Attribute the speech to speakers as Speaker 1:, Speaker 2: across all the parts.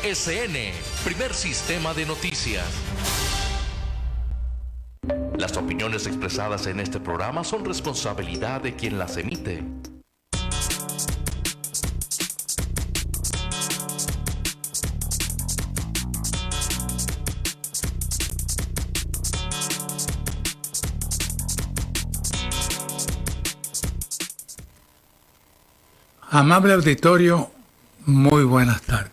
Speaker 1: PSN, primer sistema de noticias. Las opiniones expresadas en este programa son responsabilidad de quien las emite.
Speaker 2: Amable auditorio, muy buenas tardes.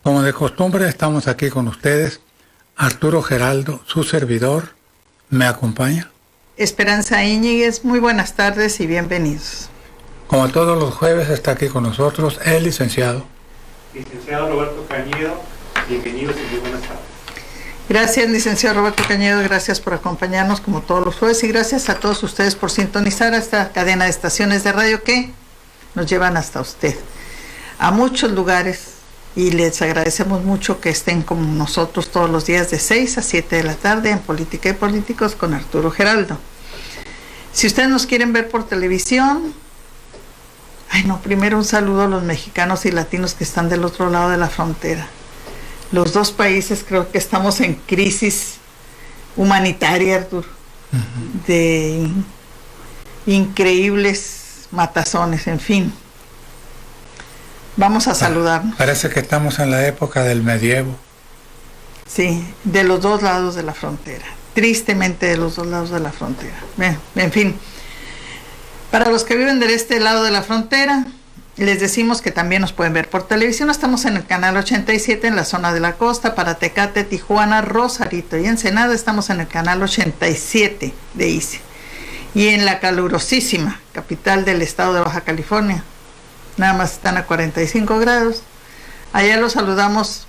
Speaker 2: Como de costumbre, estamos aquí con ustedes. Arturo Geraldo, su servidor, me acompaña.
Speaker 3: Esperanza Íñiguez, muy buenas tardes y bienvenidos.
Speaker 2: Como todos los jueves, está aquí con nosotros el licenciado.
Speaker 4: Licenciado Roberto Cañedo, bienvenidos y muy buenas tardes.
Speaker 3: Gracias, licenciado Roberto Cañedo, gracias por acompañarnos como todos los jueves y gracias a todos ustedes por sintonizar esta cadena de estaciones de radio que nos llevan hasta usted, a muchos lugares, y les agradecemos mucho que estén con nosotros todos los días de 6 a 7 de la tarde en Política y Políticos con Arturo Geraldo. Si ustedes nos quieren ver por televisión, primero un saludo a los mexicanos y latinos que están del otro lado de la frontera. Los dos países creo que estamos en crisis humanitaria, Arturo, de increíbles matazones, en fin. Vamos a saludarnos.
Speaker 2: Parece que estamos en la época del medievo.
Speaker 3: Sí, de los dos lados de la frontera. Tristemente de los dos lados de la frontera. En fin. Para los que viven de este lado de la frontera, les decimos que también nos pueden ver por televisión. Estamos en el canal 87 en la zona de la costa, para Tecate, Tijuana, Rosarito y Ensenada. Estamos en el canal 87 de ICE. Y en la calurosísima capital del estado de Baja California, nada más están a 45 grados. Allá los saludamos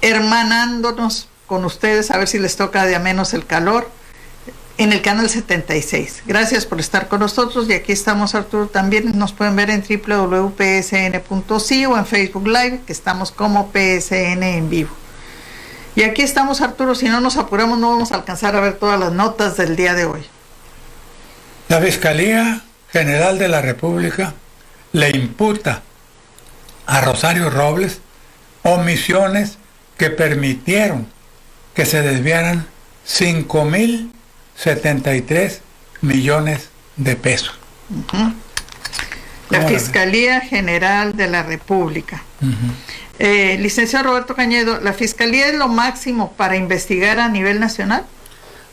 Speaker 3: hermanándonos con ustedes, a ver si les toca de a menos el calor, en el canal 76. Gracias por estar con nosotros y aquí estamos, Arturo. También nos pueden ver en www.psn.si o en Facebook Live, que estamos como PSN en vivo. Y aquí estamos, Arturo, si no nos apuramos no vamos a alcanzar a ver todas las notas del día de hoy.
Speaker 2: La Fiscalía General de la República le imputa a Rosario Robles omisiones que permitieron que se desviaran 5,073 millones de pesos.
Speaker 3: La Fiscalía General de la República. Licenciado Roberto Cañedo, ¿la Fiscalía es lo máximo para investigar a nivel nacional?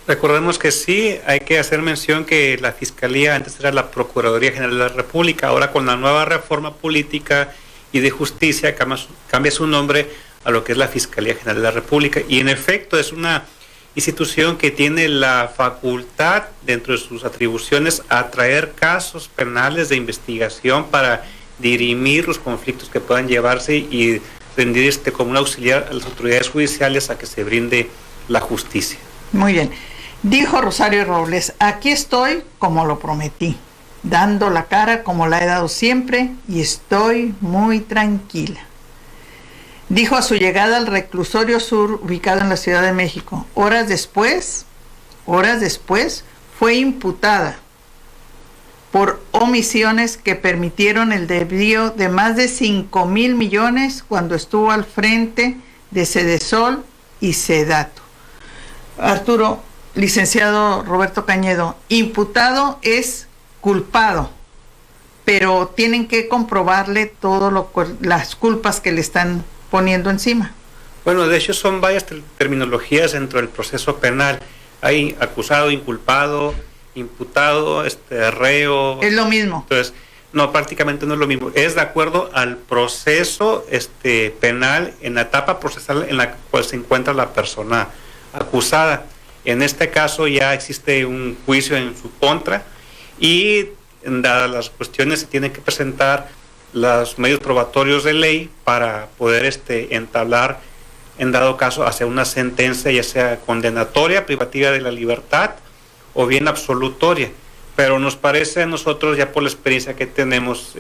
Speaker 4: Recordemos que sí, hay que hacer mención que la Fiscalía antes era la Procuraduría General de la República, ahora con la nueva reforma política y de justicia cambia su nombre a lo que es la Fiscalía General de la República, y en efecto es una institución que tiene la facultad dentro de sus atribuciones a traer casos penales de investigación para dirimir los conflictos que puedan llevarse y rendir como un auxiliar a las autoridades judiciales a que se brinde la justicia.
Speaker 3: Muy bien. Dijo Rosario Robles, aquí estoy como lo prometí, dando la cara como la he dado siempre y estoy muy tranquila. Dijo a su llegada al reclusorio sur ubicado en la Ciudad de México. Horas después, fue imputada por omisiones que permitieron el desvío de más de 5,000 millones cuando estuvo al frente de Sedesol y Sedato. Arturo, licenciado Roberto Cañedo, imputado es culpado, pero tienen que comprobarle las culpas que le están poniendo encima.
Speaker 4: Bueno, de hecho son varias terminologías dentro del proceso penal. Hay acusado, inculpado, imputado, reo.
Speaker 3: Es lo mismo.
Speaker 4: Entonces, no, prácticamente no es lo mismo. Es de acuerdo al proceso penal, en la etapa procesal en la cual se encuentra la persona acusada. En este caso ya existe un juicio en su contra y dadas las cuestiones se tienen que presentar los medios probatorios de ley para poder entablar, en dado caso, hacia una sentencia ya sea condenatoria, privativa de la libertad o bien absolutoria. Pero nos parece a nosotros, ya por la experiencia que tenemos,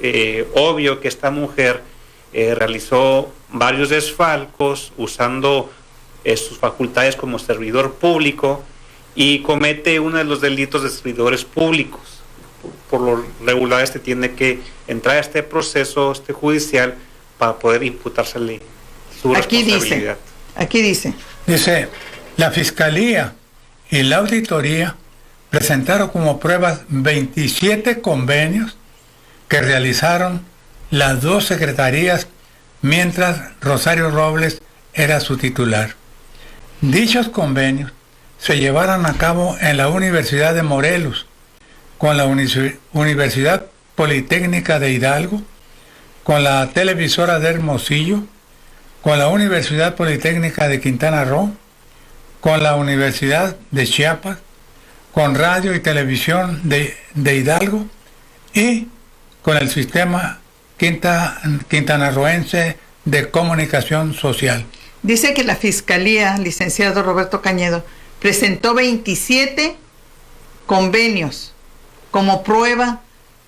Speaker 4: obvio que esta mujer realizó varios desfalcos usando sus facultades como servidor público y comete uno de los delitos de servidores públicos. Por lo regular tiene que entrar a este proceso judicial para poder imputársele su responsabilidad.
Speaker 3: Aquí dice.
Speaker 2: Dice, la Fiscalía y la Auditoría presentaron como pruebas 27 convenios que realizaron las dos secretarías mientras Rosario Robles era su titular. Dichos convenios se llevaron a cabo en la Universidad de Morelos, con la Universidad Politécnica de Hidalgo, con la televisora de Hermosillo, con la Universidad Politécnica de Quintana Roo, con la Universidad de Chiapas, con Radio y Televisión de Hidalgo y con el Sistema Quintanarroense de Comunicación Social.
Speaker 3: Dice que la Fiscalía, licenciado Roberto Cañedo, presentó 27 convenios como prueba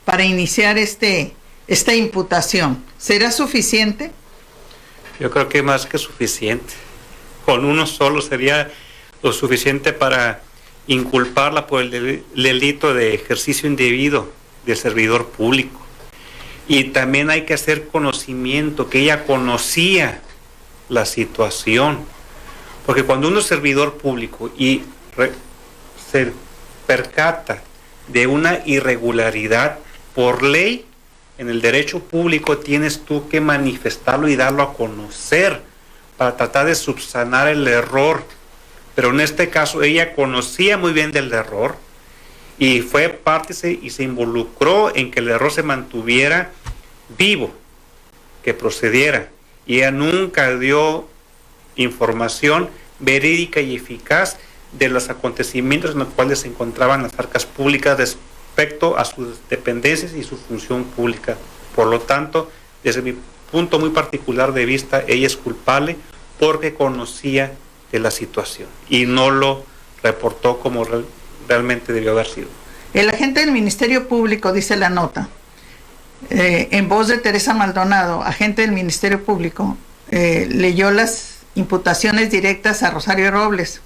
Speaker 3: para iniciar esta imputación. ¿Será suficiente?
Speaker 4: Yo creo que más que suficiente. Con uno solo sería lo suficiente para inculparla por el delito de ejercicio indebido de servidor público. Y también hay que hacer conocimiento, que ella conocía la situación. Porque cuando uno es servidor público y se percata de una irregularidad, por ley, en el derecho público tienes tú que manifestarlo y darlo a conocer para tratar de subsanar el error. Pero en este caso ella conocía muy bien del error y fue parte y se involucró en que el error se mantuviera vivo, que procediera. Y ella nunca dio información verídica y eficaz de los acontecimientos en los cuales se encontraban las arcas públicas respecto a sus dependencias y su función pública. Por lo tanto, desde mi punto muy particular de vista, ella es culpable porque conocía de la situación y no lo reportó como realmente debió haber sido.
Speaker 3: El agente del Ministerio Público, dice la nota, en voz de Teresa Maldonado, agente del Ministerio Público, leyó las imputaciones directas a Rosario Robles.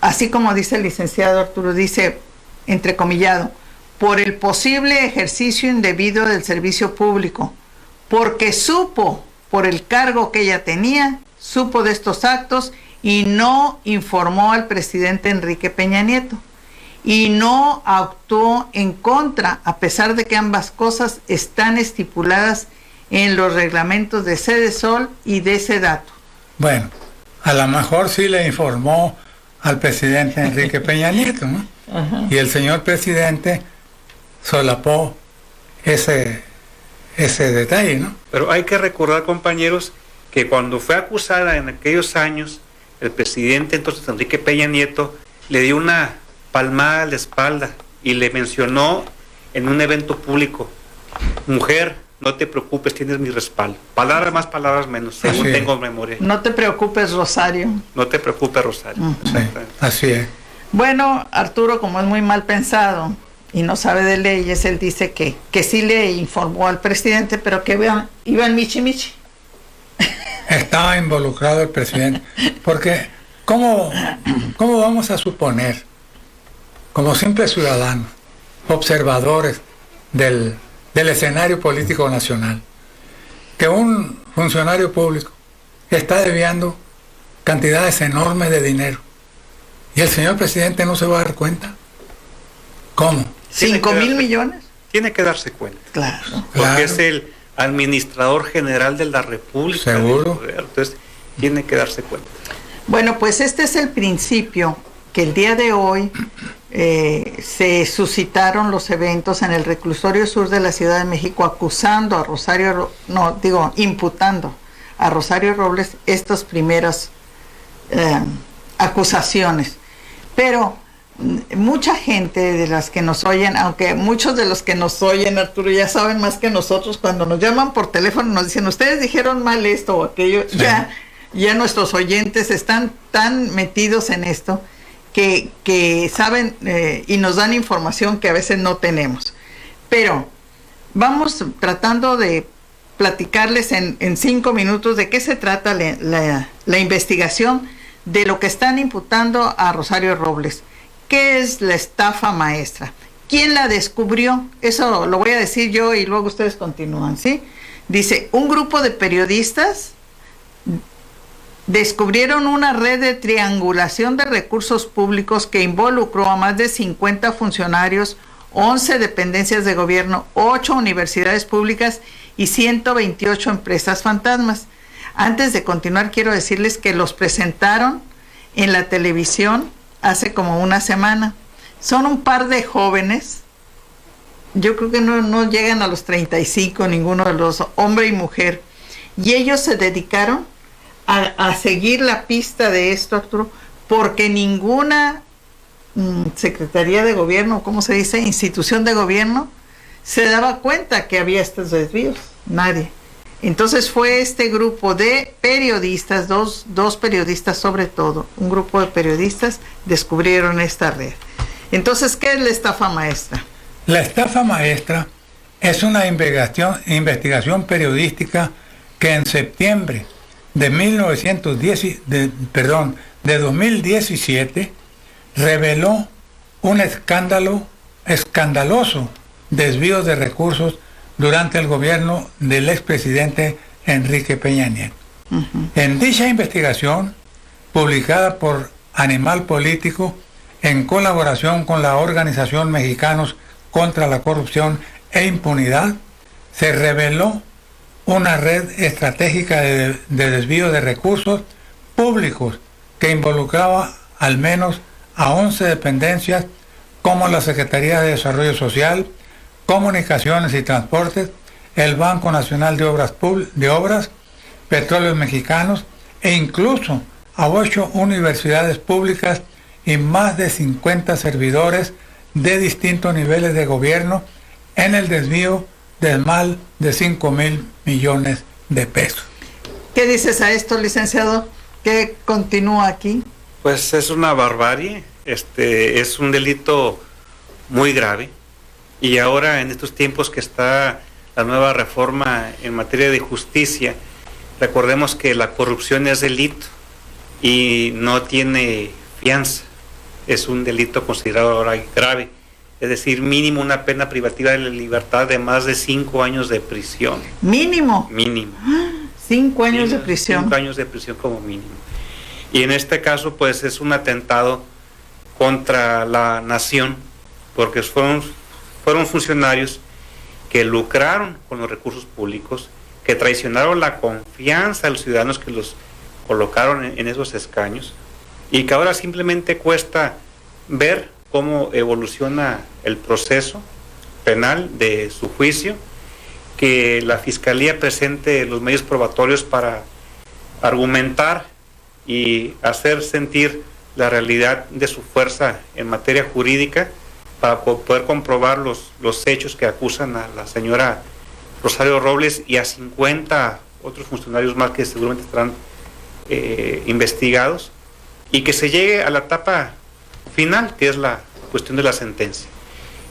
Speaker 3: Así como dice el licenciado Arturo, dice, entrecomillado, por el posible ejercicio indebido del servicio público, porque supo, por el cargo que ella tenía, supo de estos actos y no informó al presidente Enrique Peña Nieto y no actuó en contra, a pesar de que ambas cosas están estipuladas en los reglamentos de Sedesol y de Sedato.
Speaker 2: Bueno, a lo mejor sí le informó al presidente Enrique Peña Nieto, ¿no?
Speaker 3: Ajá.
Speaker 2: Y el señor presidente solapó ese detalle, ¿no?
Speaker 4: Pero hay que recordar, compañeros, que cuando fue acusada en aquellos años, el presidente entonces Enrique Peña Nieto le dio una palmada a la espalda y le mencionó en un evento público: mujer, no te preocupes, tienes mi respaldo. Palabras más, palabras menos, según tengo memoria.
Speaker 3: No te preocupes, Rosario.
Speaker 4: No te preocupes, Rosario.
Speaker 2: Sí, así es.
Speaker 3: Bueno, Arturo, como es muy mal pensado y no sabe de leyes, él dice que sí le informó al presidente, pero que iba en michi.
Speaker 2: Estaba involucrado el presidente, porque ¿cómo vamos a suponer, como simples ciudadanos, observadores del escenario político nacional, que un funcionario público está desviando cantidades enormes de dinero y el señor presidente no se va a dar cuenta? ¿Cómo?
Speaker 3: 5,000 millones.
Speaker 4: Tiene que darse cuenta.
Speaker 3: Claro.
Speaker 4: Porque
Speaker 2: Claro.
Speaker 4: es el administrador general de la República.
Speaker 2: Seguro.
Speaker 4: Entonces, tiene que darse cuenta.
Speaker 3: Bueno, pues este es el principio que el día de hoy se suscitaron los eventos en el reclusorio sur de la Ciudad de México acusando a imputando a Rosario Robles estas primeras acusaciones. Pero mucha gente de las que nos oyen, aunque muchos de los que nos oyen, Arturo, ya saben más que nosotros, cuando nos llaman por teléfono nos dicen, ustedes dijeron mal esto o aquello, sí. Ya nuestros oyentes están tan metidos en esto que saben y nos dan información que a veces no tenemos. Pero vamos tratando de platicarles en 5 minutos de qué se trata la investigación de lo que están imputando a Rosario Robles. ¿Qué es la estafa maestra? ¿Quién la descubrió? Eso lo voy a decir yo y luego ustedes continúan, ¿sí? Dice, un grupo de periodistas descubrieron una red de triangulación de recursos públicos que involucró a más de 50 funcionarios, 11 dependencias de gobierno, 8 universidades públicas y 128 empresas fantasmas. Antes de continuar, quiero decirles que los presentaron en la televisión hace como una semana. Son un par de jóvenes, yo creo que no llegan a los 35, ninguno de los, hombre y mujer, y ellos se dedicaron a seguir la pista de esto, Arturo, porque ninguna secretaría de gobierno, ¿cómo se dice?, institución de gobierno, se daba cuenta que había estos desvíos, nadie. Entonces fue este grupo de periodistas, dos periodistas sobre todo, un grupo de periodistas descubrieron esta red. Entonces, ¿qué es la estafa maestra?
Speaker 2: La estafa maestra es una investigación periodística que en septiembre de 2017 reveló un escandaloso desvío de recursos durante el gobierno del expresidente Enrique Peña Nieto. En dicha investigación, publicada por Animal Político, en colaboración con la Organización Mexicanos contra la Corrupción e Impunidad, se reveló una red estratégica de desvío de recursos públicos que involucraba al menos a 11 dependencias como la Secretaría de Desarrollo Social, Comunicaciones y Transportes, el Banco Nacional de Obras, Petróleos Mexicanos e incluso a 8 universidades públicas y más de 50 servidores de distintos niveles de gobierno en el desvío de más de 5,000 millones de pesos.
Speaker 3: ¿Qué dices a esto, licenciado? ¿Qué continúa aquí?
Speaker 4: Pues es una barbarie, es un delito muy grave, y ahora en estos tiempos que está la nueva reforma en materia de justicia, recordemos que la corrupción es delito y no tiene fianza, es un delito considerado ahora grave, es decir, mínimo una pena privativa de la libertad de más de 5 años de prisión.
Speaker 3: ¿Mínimo?
Speaker 4: Mínimo.
Speaker 3: 5 años de prisión.
Speaker 4: 5 años de prisión como mínimo. Y en este caso, pues es un atentado contra la nación, porque fueron funcionarios que lucraron con los recursos públicos, que traicionaron la confianza de los ciudadanos que los colocaron en esos escaños, y que ahora simplemente cuesta ver cómo evoluciona el proceso penal de su juicio, que la Fiscalía presente los medios probatorios para argumentar y hacer sentir la realidad de su fuerza en materia jurídica, para poder comprobar los hechos que acusan a la señora Rosario Robles y a 50 otros funcionarios más que seguramente estarán investigados, y que se llegue a la etapa final, que es la cuestión de la sentencia,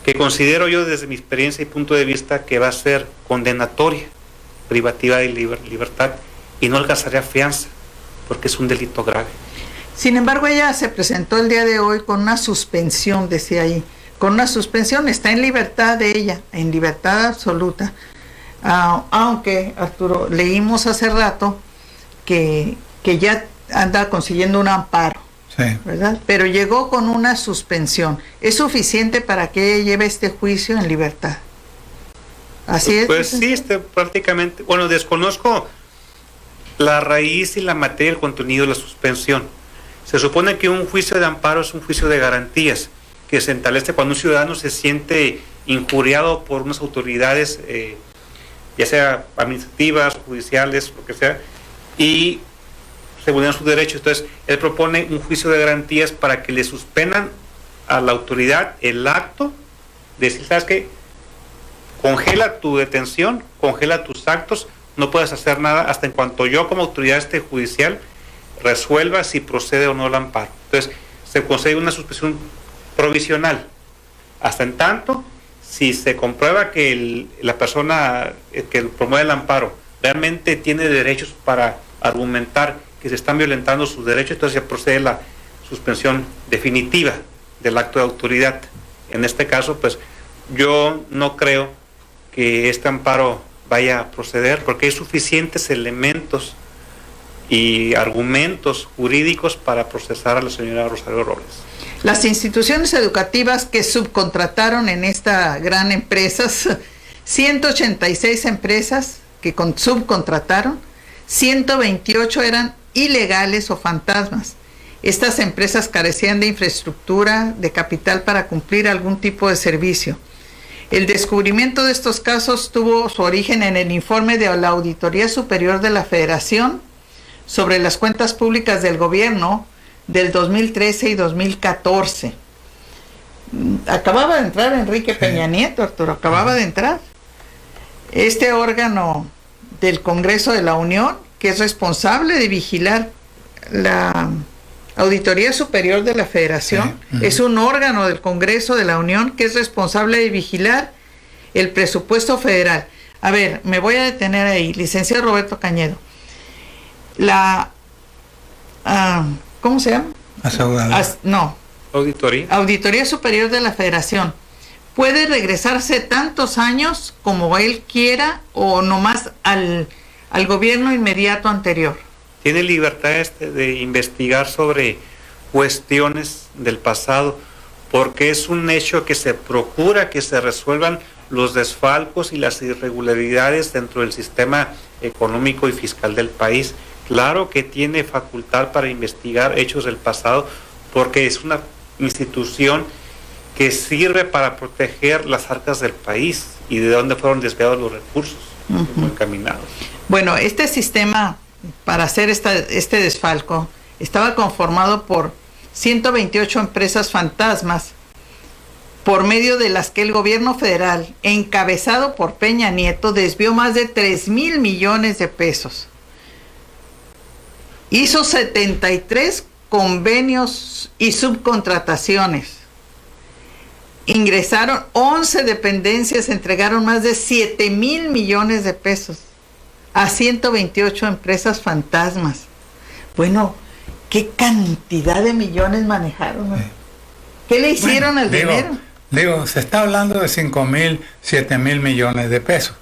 Speaker 4: que considero yo desde mi experiencia y punto de vista que va a ser condenatoria, privativa de libertad, y no alcanzaría fianza, porque es un delito grave.
Speaker 3: Sin embargo, ella se presentó el día de hoy con una suspensión, decía ahí, con una suspensión, está en libertad de ella, en libertad absoluta, aunque, Arturo, leímos hace rato que ya anda consiguiendo un amparo,
Speaker 2: sí,
Speaker 3: ¿verdad? Pero llegó con una suspensión. ¿Es suficiente para que ella lleve este juicio en libertad? ¿Así es?
Speaker 4: Pues sí, prácticamente, bueno, desconozco la raíz y la materia, el contenido de la suspensión. Se supone que un juicio de amparo es un juicio de garantías, que se establece cuando un ciudadano se siente injuriado por unas autoridades, ya sea administrativas, judiciales, lo que sea, y se vulneran sus derechos. Entonces, él propone un juicio de garantías para que le suspendan a la autoridad el acto de decir, ¿sabes qué? Congela tu detención, congela tus actos, no puedes hacer nada hasta en cuanto yo como autoridad judicial resuelva si procede o no el amparo. Entonces, se concede una suspensión provisional. Hasta en tanto, si se comprueba que la persona que promueve el amparo realmente tiene derechos para argumentar que se están violentando sus derechos, entonces ya procede la suspensión definitiva del acto de autoridad. En este caso, pues yo no creo que este amparo vaya a proceder porque hay suficientes elementos y argumentos jurídicos para procesar a la señora Rosario Robles.
Speaker 3: Las instituciones educativas que subcontrataron en esta gran empresa, 186 empresas que subcontrataron, 128 eran ilegales o fantasmas. Estas empresas carecían de infraestructura, de capital para cumplir algún tipo de servicio. El descubrimiento de estos casos tuvo su origen en el informe de la Auditoría Superior de la Federación sobre las cuentas públicas del gobierno del 2013 y 2014. Acababa de entrar Enrique Peña Nieto, Arturo, acababa de entrar. Este órgano del Congreso de la Unión, que es responsable de vigilar la Auditoría Superior de la Federación, es un órgano del Congreso de la Unión que es responsable de vigilar el presupuesto federal. A ver, me voy a detener ahí, licenciado Roberto Cañedo. ¿Cómo se llama? Auditoría Superior de la Federación. ¿Puede regresarse tantos años como él quiera o nomás al gobierno inmediato anterior?
Speaker 4: Tiene libertad de investigar sobre cuestiones del pasado, porque es un hecho que se procura que se resuelvan los desfalcos y las irregularidades dentro del sistema económico y fiscal del país. Claro que tiene facultad para investigar hechos del pasado, porque es una institución que sirve para proteger las arcas del país y de dónde fueron desviados los recursos encaminados.
Speaker 3: Bueno, este sistema para hacer este desfalco estaba conformado por 128 empresas fantasmas, por medio de las que el gobierno federal, encabezado por Peña Nieto, desvió más de 3,000 millones de pesos. Hizo 73 convenios y subcontrataciones. Ingresaron 11 dependencias, entregaron más de 7,000 millones de pesos a 128 empresas fantasmas. Bueno, ¿qué cantidad de millones manejaron? ¿No? ¿Qué le hicieron al dinero?
Speaker 2: Digo, se está hablando de 5,000, 7,000 millones de pesos.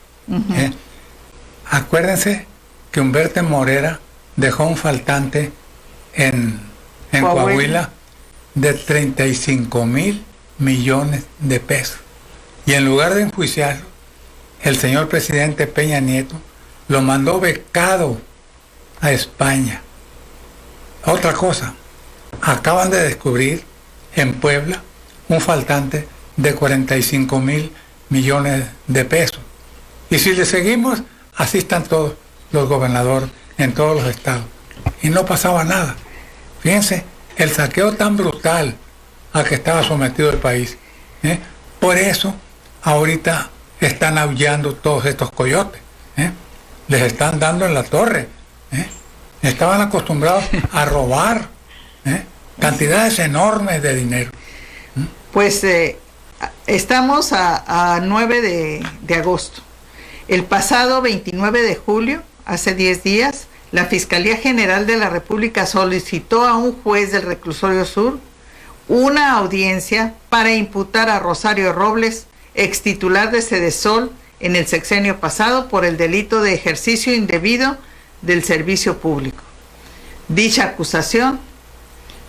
Speaker 2: Acuérdense que Humberto Morera dejó un faltante en Coahuila de 35,000 millones de pesos. Y en lugar de enjuiciarlo, el señor presidente Peña Nieto lo mandó becado a España. Otra cosa, acaban de descubrir en Puebla un faltante de 45,000 millones de pesos. Y si le seguimos, así están todos los gobernadores en todos los estados. Y no pasaba nada. Fíjense, el saqueo tan brutal a que estaba sometido el país. Por eso, ahorita están aullando todos estos coyotes. Les están dando en la torre. Estaban acostumbrados a robar cantidades enormes de dinero.
Speaker 3: Pues estamos a 9 de agosto. El pasado 29 de julio, hace 10 días, la Fiscalía General de la República solicitó a un juez del Reclusorio Sur una audiencia para imputar a Rosario Robles, ex titular de Sedesol, en el sexenio pasado por el delito de ejercicio indebido del servicio público. Dicha acusación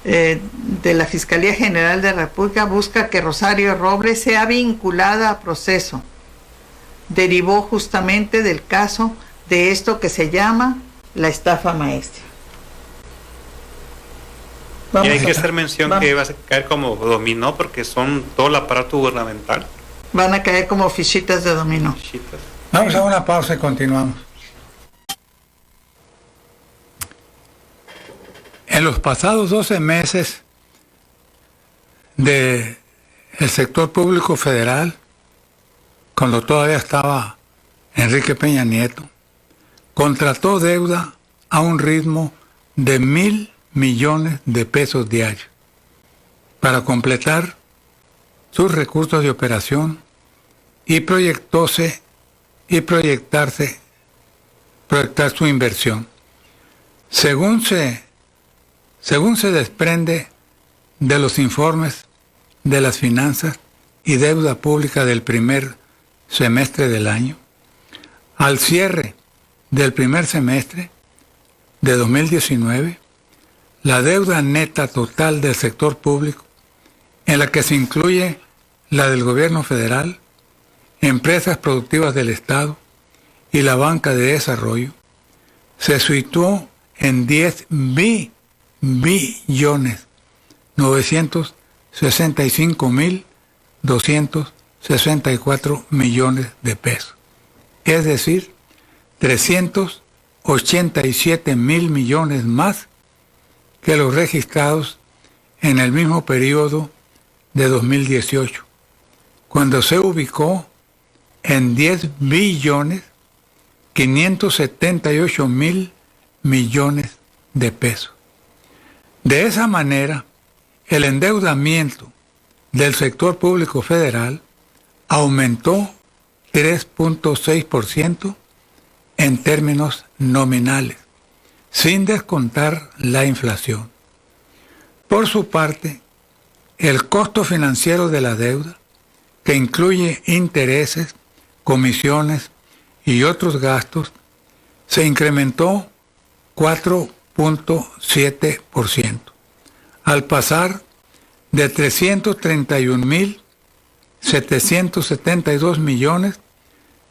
Speaker 3: de la Fiscalía General de la República busca que Rosario Robles sea vinculada a proceso. Derivó justamente del caso de esto que se llama la estafa maestra.
Speaker 4: Y hay que hacer mención que va a caer como dominó porque son todo el aparato gubernamental.
Speaker 3: Van a caer como fichitas de dominó.
Speaker 2: Vamos a una pausa y continuamos. En los pasados 12 meses del sector público federal, cuando todavía estaba Enrique Peña Nieto, contrató deuda a un ritmo de 1,000 millones de pesos diarios para completar sus recursos de operación y proyectar su inversión. Según se desprende de los informes de las finanzas y deuda pública del primer semestre del año, al cierre del primer semestre de 2019, la deuda neta total del sector público, en la que se incluye la del gobierno federal, empresas productivas del Estado y la banca de desarrollo, se situó en 10 billones 965.264 millones de pesos, es decir, 387.000 millones más que los registrados en el mismo periodo de 2018, cuando se ubicó en 10 billones 578.000 millones de pesos. De esa manera, el endeudamiento del sector público federal aumentó 3.6% en términos nominales, sin descontar la inflación. Por su parte, el costo financiero de la deuda, que incluye intereses, comisiones y otros gastos, se incrementó 4.7%, al pasar de 331.772 millones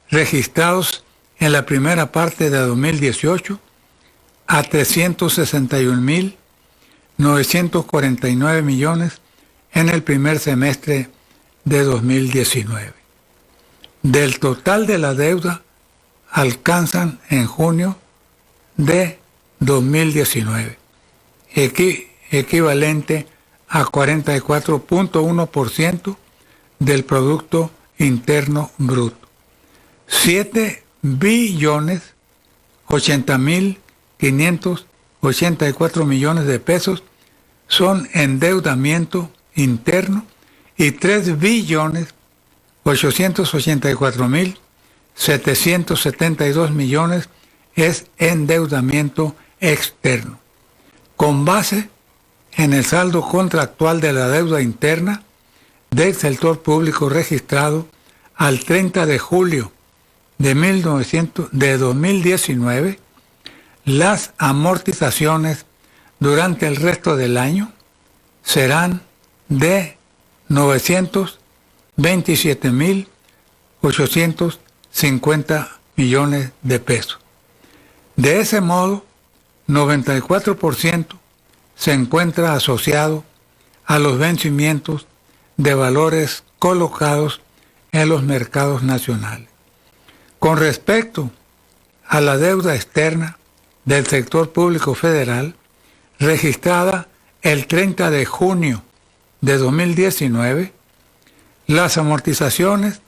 Speaker 2: registrados en la primera parte de 2018 a 361.949 millones en el primer semestre de 2019. Del total de la deuda alcanzan en junio de 2019, equivalente a 44.1% del Producto Interno Bruto. 7.080.584 millones de pesos son endeudamiento interno y 3.884.772 millones es endeudamiento externo. Con base en el saldo contractual de la deuda interna del sector público registrado al 30 de julio de 2019, las amortizaciones durante el resto del año serán de 927.850 millones de pesos. De ese modo, 94% se encuentra asociado a los vencimientos de valores colocados en los mercados nacionales. Con respecto a la deuda externa del sector público federal, registrada el 30 de junio de 2019, las amortizaciones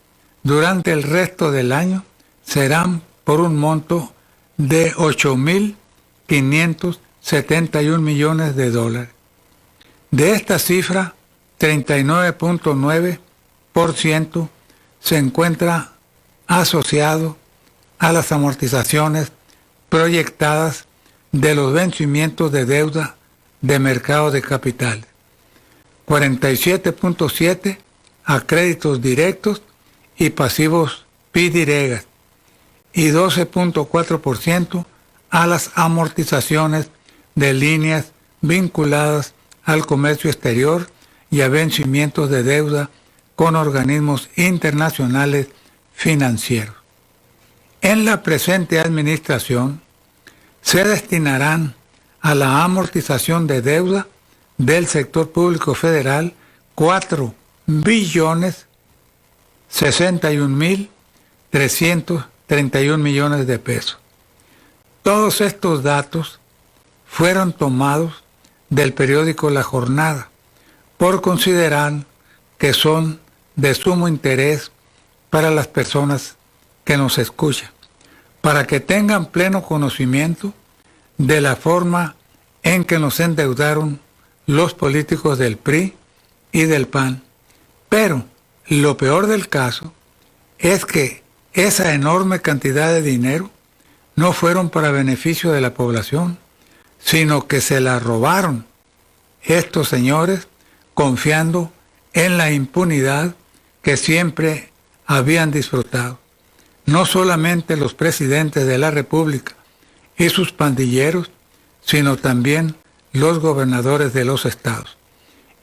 Speaker 2: durante el resto del año serán por un monto de 8.571 millones de dólares. De esta cifra, 39.9% se encuentra asociado a las amortizaciones proyectadas de los vencimientos de deuda de mercado de capitales, 47.7% a créditos directos y pasivos PIDIREGAS y 12.4% a las amortizaciones de líneas vinculadas al comercio exterior y a vencimientos de deuda con organismos internacionales financieros. En la presente administración se destinarán a la amortización de deuda del sector público federal 4.061.331 millones de pesos. Todos estos datos fueron tomados del periódico La Jornada por considerar que son de sumo interés para las personas que nos escuchan, para que tengan pleno conocimiento de la forma en que nos endeudaron los políticos del PRI y del PAN. Pero lo peor del caso es que esa enorme cantidad de dinero no fueron para beneficio de la población, sino que se la robaron estos señores confiando en la impunidad que siempre habían disfrutado, no solamente los presidentes de la República y sus pandilleros, sino también los gobernadores de los estados.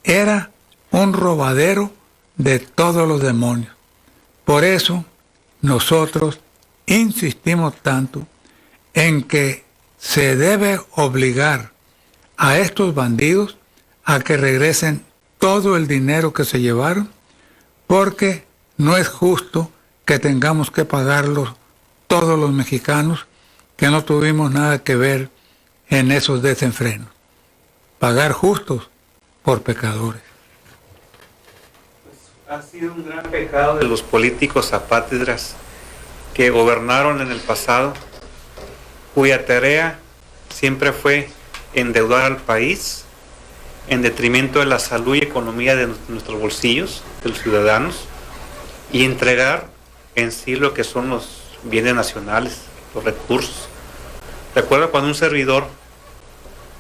Speaker 2: Era un robadero de todos los demonios. Por eso nosotros insistimos tanto en que se debe obligar a estos bandidos a que regresen todo el dinero que se llevaron, porque no es justo que tengamos que pagarlos todos los mexicanos que no tuvimos nada que ver en esos desenfrenos. Pagar justos por pecadores.
Speaker 4: Ha sido un gran pecado de los políticos apátridas que gobernaron en el pasado, cuya tarea siempre fue endeudar al país en detrimento de la salud y economía de nuestros bolsillos, de los ciudadanos, y entregar en sí lo que son los bienes nacionales, los recursos. Recuerdo cuando un servidor,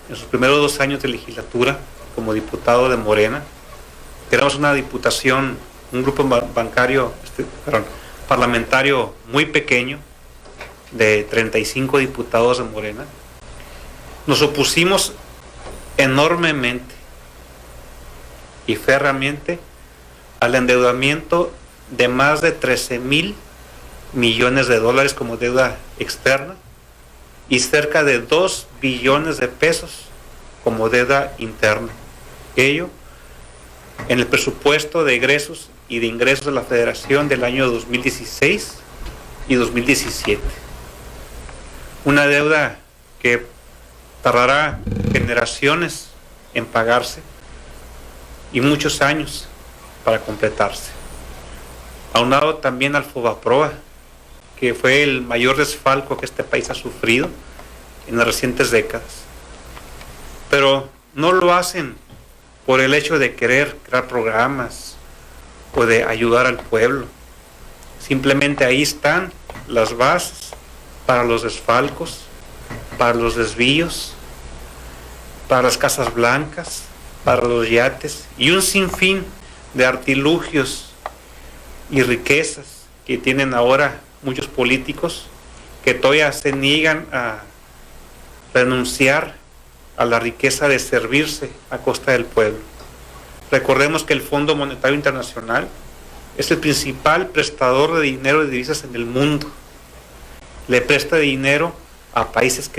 Speaker 4: en sus primeros 2 años de legislatura, como diputado de Morena, éramos una diputación, un grupo parlamentario muy pequeño, de 35 diputados de Morena. Nos opusimos enormemente y férreamente al endeudamiento de más de 13,000 millones de dólares como deuda externa y cerca de 2 billones de pesos como deuda interna. Ello en el presupuesto de egresos y de ingresos de la Federación del año 2016 y 2017. Una deuda que tardará generaciones en pagarse y muchos años para completarse. Aunado también al Fobaproa, que fue el mayor desfalco que este país ha sufrido en las recientes décadas. Pero no lo hacen por el hecho de querer crear programas o de ayudar al pueblo. Simplemente ahí están las bases para los desfalcos, para los desvíos, para las casas blancas, para los yates y un sinfín de artilugios y riquezas que tienen ahora muchos políticos que todavía se niegan a renunciar a la riqueza de servirse a costa del pueblo. Recordemos que el Fondo Monetario Internacional es el principal prestador de dinero de divisas en el mundo. Le presta dinero a países que